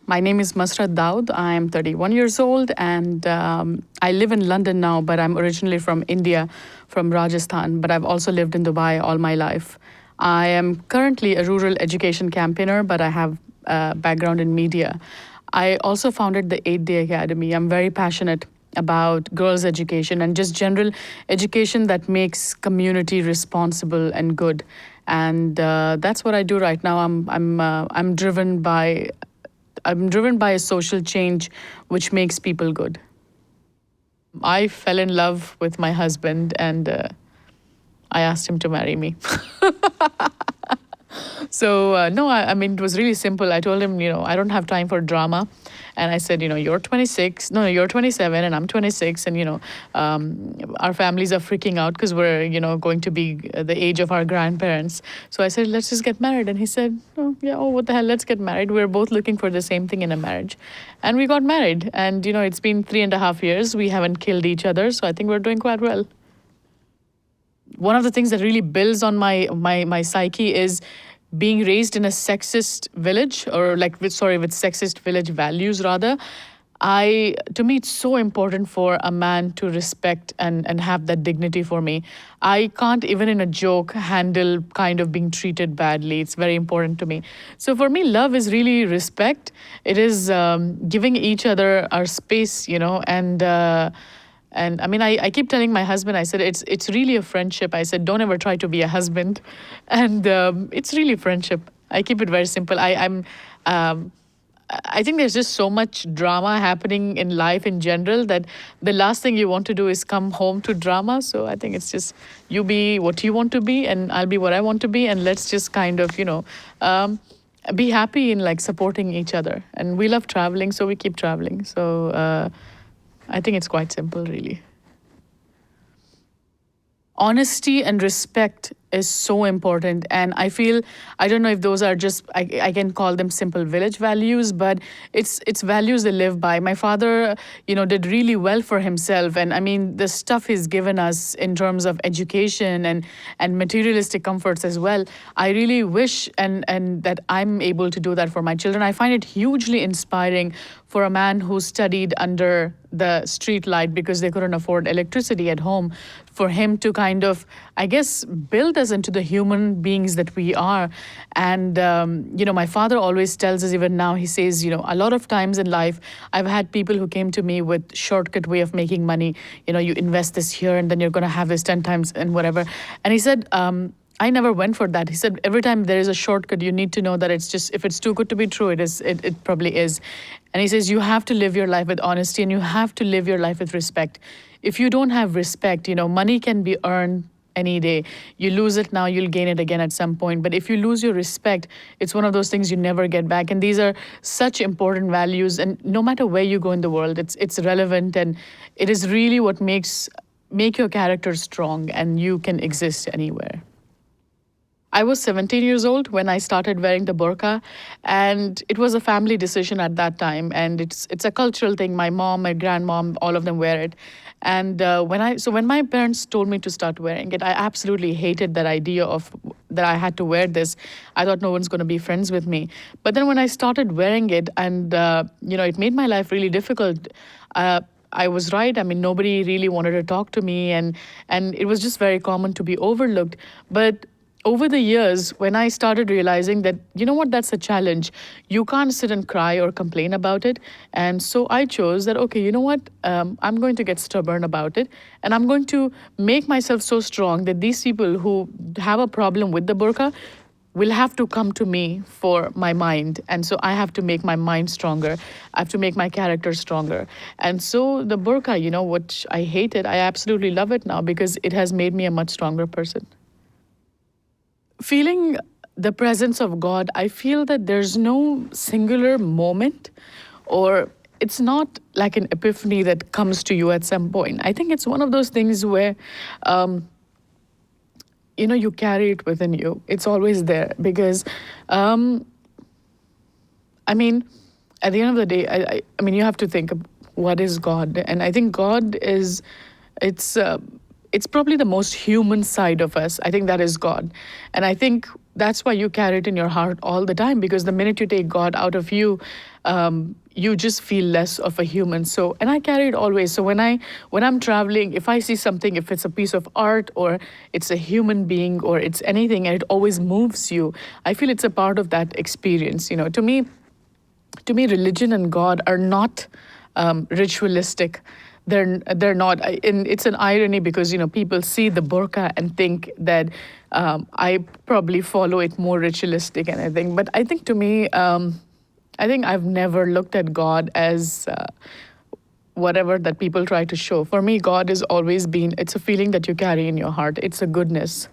My name is Masarat Daud. I am 31 years old and I live in London now, but I'm originally from India, from Rajasthan, but I've also lived in Dubai all my life. I am currently a rural education campaigner, but I have a background in media. I also founded the 8-Day Academy. I'm very passionate about girls' education and just general education that makes community responsible and good. And that's what I do right now. I'm driven by a social change which makes people good. I fell in love with my husband and I asked him to marry me. So, no, I mean, it was really simple. I told him, I don't have time for drama. And I said, you're 26, no, you're 27 and I'm 26. And, our families are freaking out because we're, going to be the age of our grandparents. So I said, let's just get married. And he said, what the hell, let's get married. We're both looking for the same thing in a marriage. And we got married. And, it's been 3.5 years. We haven't killed each other. So I think we're doing quite well. One of the things that really builds on my psyche is being raised in a sexist village, or with sexist village values rather. To me, it's so important for a man to respect and have that dignity for me. I can't even in a joke handle kind of being treated badly. It's very important to me. So for me, love is really respect. It is giving each other our space, and I mean, I keep telling my husband, I said, it's really a friendship. I said, don't ever try to be a husband. And it's really friendship. I keep it very simple. I think there's just so much drama happening in life in general that the last thing you want to do is come home to drama. So I think it's just you be what you want to be and I'll be what I want to be. And let's just kind of, be happy in supporting each other. And we love traveling, so we keep traveling. So I think it's quite simple, really. Honesty and respect is so important. And I don't know if those are just, I can call them simple village values, but it's values they live by. My father, did really well for himself. And I mean, the stuff he's given us in terms of education and materialistic comforts as well, I really wish and that I'm able to do that for my children. I find it hugely inspiring for a man who studied under the street light because they couldn't afford electricity at home, for him to kind of, I guess, build us into the human beings that we are. And, my father always tells us, even now, he says, a lot of times in life, I've had people who came to me with shortcut way of making money. You invest this here and then you're going to have this 10 times and whatever. And he said, I never went for that. He said, every time there is a shortcut, you need to know that it's just, if it's too good to be true, it probably is. And he says, you have to live your life with honesty and you have to live your life with respect. If you don't have respect, money can be earned any day. You lose it now, you'll gain it again at some point. But if you lose your respect, it's one of those things you never get back. And these are such important values. And no matter where you go in the world, it's relevant. And it is really what make your character strong and you can exist anywhere. I was 17 years old when I started wearing the burqa, and it was a family decision at that time. And it's a cultural thing. My mom, my grandmom, all of them wear it. And when my parents told me to start wearing it, I absolutely hated that idea of that I had to wear this. I thought no one's going to be friends with me. But then when I started wearing it, and it made my life really difficult. I was right. I mean, nobody really wanted to talk to me, and it was just very common to be overlooked. But over the years, when I started realizing that, that's a challenge. You can't sit and cry or complain about it. And so I chose that, okay, I'm going to get stubborn about it. And I'm going to make myself so strong that these people who have a problem with the burqa will have to come to me for my mind. And so I have to make my mind stronger. I have to make my character stronger. And so the burqa, which I hated, I absolutely love it now because it has made me a much stronger person. Feeling the presence of God, I feel that there's no singular moment, or it's not like an epiphany that comes to you at some point. I think it's one of those things where, you carry it within you. It's always there because, at the end of the day, I mean, you have to think of what is God. And I think God is, it's probably the most human side of us. I think that is God. And I think that's why you carry it in your heart all the time, because the minute you take God out of you, you just feel less of a human. So, and I carry it always. So when I'm traveling, if I see something, if it's a piece of art or it's a human being or it's anything, and it always moves you, I feel it's a part of that experience. To me, religion and God are not ritualistic. They're not. And it's an irony because people see the burqa and think that I probably follow it more ritualistic and everything. But I think to me, I think I've never looked at God as whatever that people try to show. For me, God has always been. It's a feeling that you carry in your heart. It's a goodness.